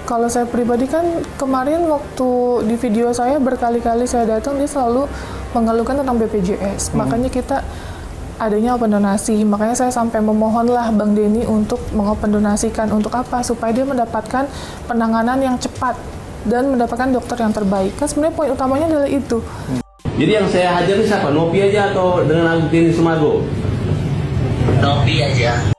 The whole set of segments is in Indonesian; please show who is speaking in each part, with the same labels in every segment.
Speaker 1: Kalau saya pribadi kan kemarin waktu di video saya berkali-kali saya datang dia selalu mengeluhkan tentang BPJS. Makanya kita adanya open donasi. Makanya saya sampai memohonlah Bang Denny untuk mengopen donasikan untuk apa? Supaya dia mendapatkan penanganan yang cepat dan mendapatkan dokter yang terbaik. Kan sebenarnya poin utamanya adalah itu.
Speaker 2: Jadi yang saya hajar ini siapa? Novi aja atau dengan Agustin Sumago?
Speaker 3: Novi aja.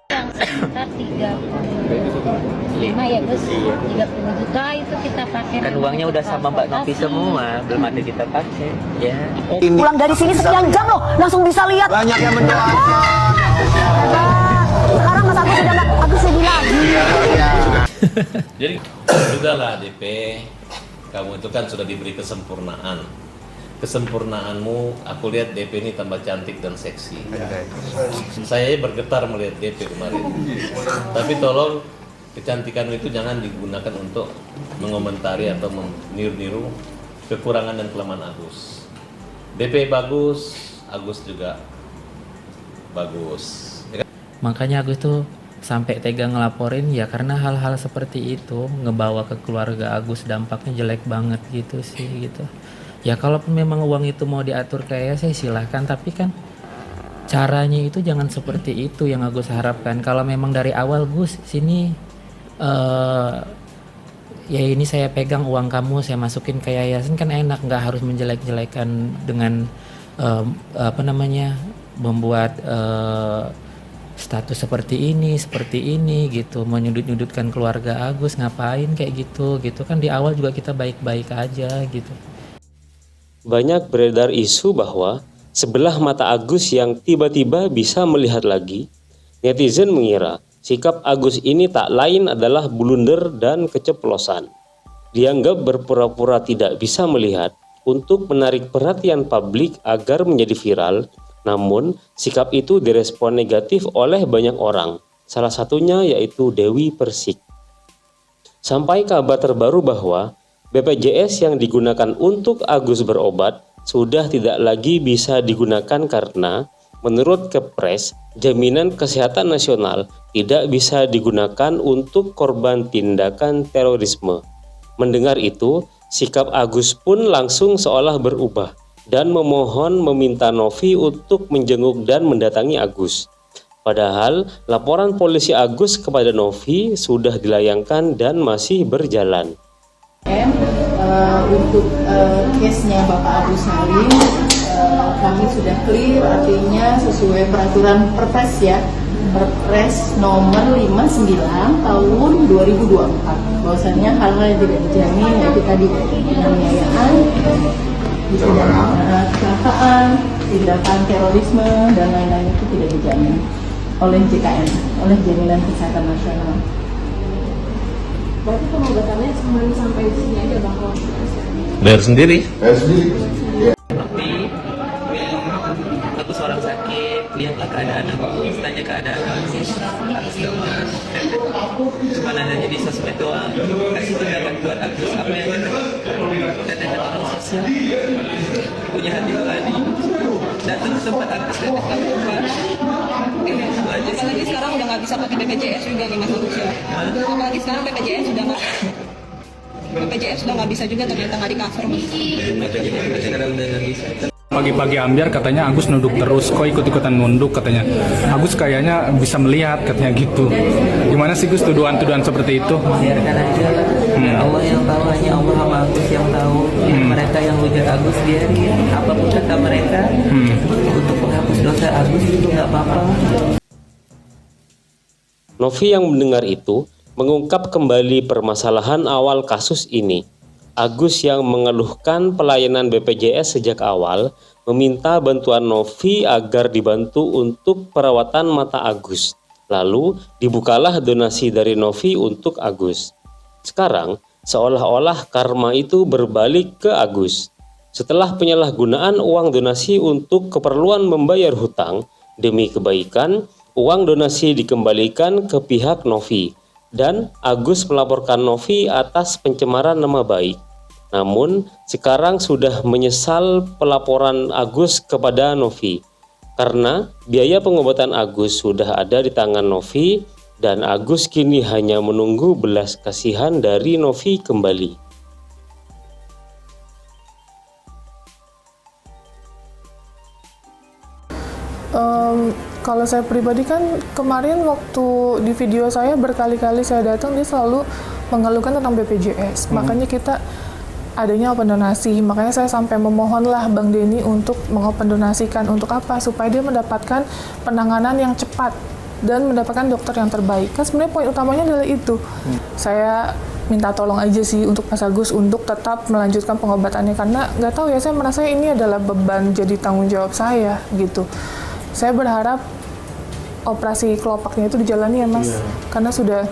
Speaker 4: Yang sekitar 35 ya Gus, 30 juta itu kita pakai.
Speaker 3: Kan uangnya udah sama Mbak Novi semua, belum ada kita pakai. Ya.
Speaker 5: Pulang dari sini sekian jam loh, langsung bisa lihat.
Speaker 6: Banyak yang mendoakan.
Speaker 5: Sekarang Mas Agus sudah nggak Agus sedih lagi.
Speaker 7: Jadi sudahlah DP, kamu itu kan sudah diberi kesempurnaan. Kesempurnaanmu, aku lihat DP ini tambah cantik dan seksi. Saya bergetar melihat DP kemarin. Tapi tolong kecantikanmu itu jangan digunakan untuk mengomentari atau meniru-niru kekurangan dan kelemahan Agus. DP bagus, Agus juga bagus. Ya kan?
Speaker 3: Makanya Agus tuh sampai tega ngelaporin ya karena hal-hal seperti itu ngebawa ke keluarga Agus dampaknya jelek banget gitu sih gitu. Ya kalaupun memang uang itu mau diatur kayak saya silahkan, tapi kan caranya itu jangan seperti itu yang Agus harapkan. Kalau memang dari awal Gus sini ya ini saya pegang uang kamu saya masukin ke yayasan kan enak, nggak harus menjelek-jelekan dengan membuat status seperti ini gitu, menyudut-nyudutkan keluarga Agus, ngapain kayak gitu kan di awal juga kita baik-baik aja gitu.
Speaker 8: Banyak beredar isu bahwa sebelah mata Agus yang tiba-tiba bisa melihat lagi. Netizen mengira sikap Agus ini tak lain adalah blunder dan keceplosan. Dianggap berpura-pura tidak bisa melihat untuk menarik perhatian publik agar menjadi viral, namun sikap itu direspon negatif oleh banyak orang, salah satunya yaitu Dewi Persik. Sampai kabar terbaru bahwa BPJS yang digunakan untuk Agus berobat sudah tidak lagi bisa digunakan karena menurut Kepres, Jaminan Kesehatan Nasional tidak bisa digunakan untuk korban tindakan terorisme. Mendengar itu, sikap Agus pun langsung seolah berubah dan memohon meminta Novi untuk menjenguk dan mendatangi Agus. Padahal laporan polisi Agus kepada Novi sudah dilayangkan dan masih berjalan.
Speaker 9: Untuk case-nya Bapak Agus Salim kami sudah clear, artinya sesuai peraturan Perpres ya, Perpres nomor 59 tahun 2024, bahwasanya hal-hal yang tidak dijamin yaitu tadi penganiayaan, kecelakaan, tindakan terorisme dan lain-lain itu tidak dijamin oleh JKN, oleh Jaminan Kesehatan Nasional. Berarti pengobatannya cuma sampai di sini aja Bang?
Speaker 7: Bayar sendiri.
Speaker 3: Tapi aku seorang sakit, lihatlah keadaan aku, tanya keadaan aku, cuma ada jadi sosmed doang, kasih tindakan buat aku apa yang ada orang sosial punya hati nurani, datang ke tempat aku dan apa
Speaker 9: Apalagi sekarang udah nggak bisa pakai BPJS juga nih Mas Agus ya. Apalagi sekarang BPJS sudah nggak bisa juga, ternyata nggak di cover.
Speaker 10: Pagi-pagi ambiar katanya Agus nunduk terus, kok ikut-ikutan nunduk katanya. Agus kayaknya bisa melihat katanya gitu. Gimana sih Gus tuduhan-tuduhan seperti itu?
Speaker 3: Biarkan aja, Allah yang tahu, hanya Allah sama Agus yang tahu. Mereka yang hujat Agus biarin, apapun kata mereka untuk menghapus dosa Agus itu nggak apa-apa.
Speaker 8: Novi yang mendengar itu mengungkap kembali permasalahan awal kasus ini. Agus yang mengeluhkan pelayanan BPJS sejak awal meminta bantuan Novi agar dibantu untuk perawatan mata Agus. Lalu dibukalah donasi dari Novi untuk Agus. Sekarang seolah-olah karma itu berbalik ke Agus. Setelah penyalahgunaan uang donasi untuk keperluan membayar hutang demi kebaikan, uang donasi dikembalikan ke pihak Novi dan Agus melaporkan Novi atas pencemaran nama baik. Namun sekarang sudah menyesal pelaporan Agus kepada Novi karena biaya pengobatan Agus sudah ada di tangan Novi dan Agus kini hanya menunggu belas kasihan dari Novi kembali.
Speaker 1: Kalau saya pribadi kan kemarin waktu di video saya berkali-kali saya datang dia selalu mengeluhkan tentang BPJS. Makanya kita adanya open donasi. Makanya saya sampai memohonlah Bang Denny untuk mengopen donasikan. Untuk apa? Supaya dia mendapatkan penanganan yang cepat dan mendapatkan dokter yang terbaik. Kan sebenarnya poin utamanya adalah itu. Saya minta tolong aja sih untuk Mas Agus untuk tetap melanjutkan pengobatannya karena nggak tahu ya, saya merasa ini adalah beban jadi tanggung jawab saya gitu. Saya berharap operasi kelopaknya itu dijalani ya Mas, karena sudah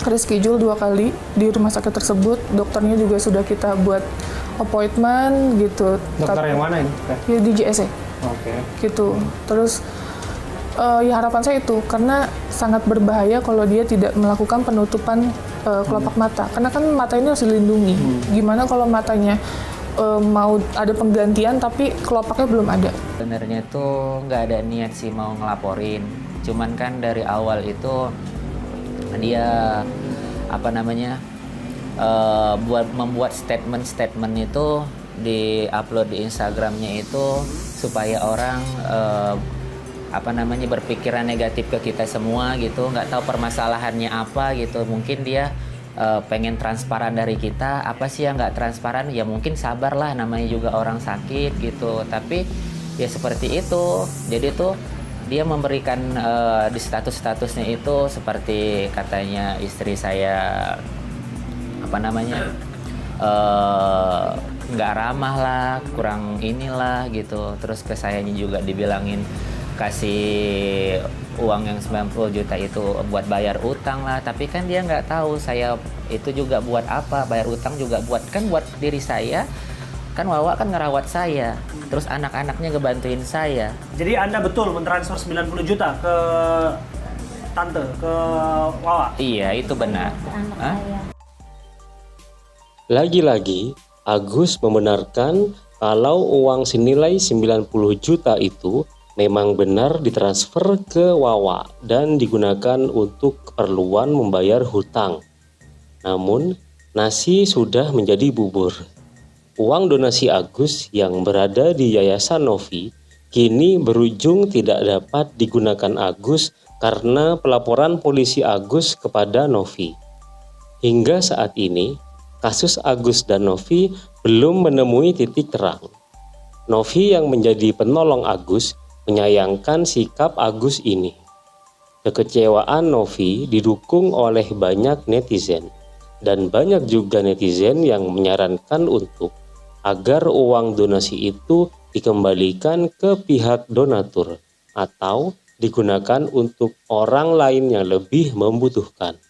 Speaker 1: reschedule 2 kali di rumah sakit tersebut. Dokternya juga sudah kita buat appointment gitu.
Speaker 6: Dokter yang mana ini?
Speaker 1: Ya di JSE.
Speaker 6: Oke.
Speaker 1: Gitu. Terus ya harapan saya itu karena sangat berbahaya kalau dia tidak melakukan penutupan kelopak mata. Karena kan mata ini harus dilindungi. Gimana kalau matanya mau ada penggantian tapi kelopaknya belum ada?
Speaker 3: Sebenarnya tuh nggak ada niat sih mau ngelaporin. Cuman kan dari awal itu dia membuat statement itu di-upload di Instagramnya itu supaya orang berpikiran negatif ke kita semua gitu, nggak tahu permasalahannya apa gitu. Mungkin dia pengen transparan dari kita, apa sih yang nggak transparan? Ya mungkin sabarlah, namanya juga orang sakit gitu. Tapi ya seperti itu. Jadi tuh dia memberikan di statusnya itu seperti katanya istri saya nggak ramah lah, kurang inilah gitu. Terus ke sayanya juga dibilangin kasih uang yang 90 juta itu buat bayar utang lah, tapi kan dia nggak tahu saya itu juga buat apa, bayar utang juga buat diri saya, kan Wawa kan ngerawat saya, terus anak-anaknya ngebantuin saya.
Speaker 6: Jadi Anda betul mentransfer 90 juta ke tante, ke Wawa?
Speaker 3: Iya, itu benar.
Speaker 8: Lagi-lagi, Agus membenarkan kalau uang senilai 90 juta itu memang benar ditransfer ke Wawa dan digunakan untuk keperluan membayar hutang. Namun, nasi sudah menjadi bubur. Uang donasi Agus yang berada di Yayasan Novi kini berujung tidak dapat digunakan Agus karena pelaporan polisi Agus kepada Novi. Hingga saat ini, kasus Agus dan Novi belum menemui titik terang. Novi yang menjadi penolong Agus menyayangkan sikap Agus ini. Kekecewaan Novi didukung oleh banyak netizen, dan banyak juga netizen yang menyarankan agar uang donasi itu dikembalikan ke pihak donatur atau digunakan untuk orang lain yang lebih membutuhkan.